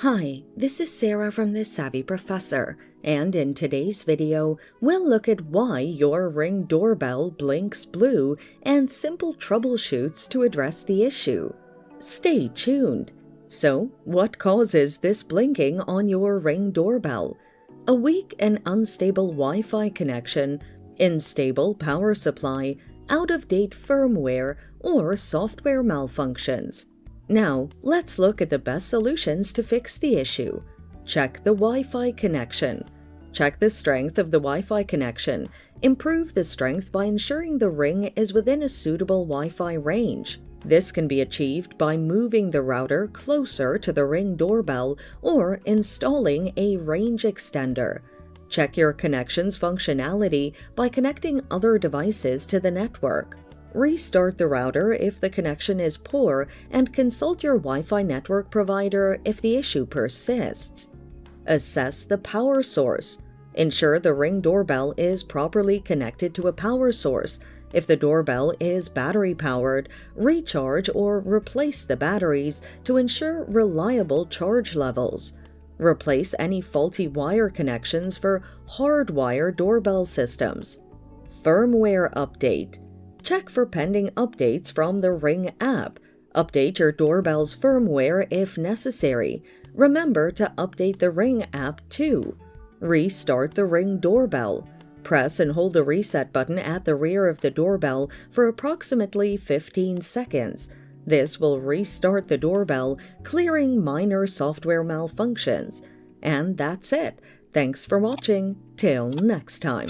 Hi, this is Sarah from The Savvy Professor, and in today's video, we'll look at why your Ring doorbell blinks blue and simple troubleshoots to address the issue. Stay tuned! So, what causes this blinking on your Ring doorbell? A weak and unstable Wi-Fi connection, unstable power supply, out-of-date firmware, or software malfunctions. Now, let's look at the best solutions to fix the issue. Check the Wi-Fi connection. Check the strength of the Wi-Fi connection. Improve the strength by ensuring the Ring is within a suitable Wi-Fi range. This can be achieved by moving the router closer to the Ring doorbell or installing a range extender. Check your connection's functionality by connecting other devices to the network. Restart the router if the connection is poor and consult your Wi-Fi network provider if the issue persists. Assess the power source. Ensure the Ring doorbell is properly connected to a power source. If the doorbell is battery-powered, recharge or replace the batteries to ensure reliable charge levels. Replace any faulty wire connections for hardwire doorbell systems. Firmware update. Check for pending updates from the Ring app. Update your doorbell's firmware if necessary. Remember to update the Ring app too. Restart the Ring doorbell. Press and hold the reset button at the rear of the doorbell for approximately 15 seconds. This will restart the doorbell, clearing minor software malfunctions. And that's it. Thanks for watching. Till next time.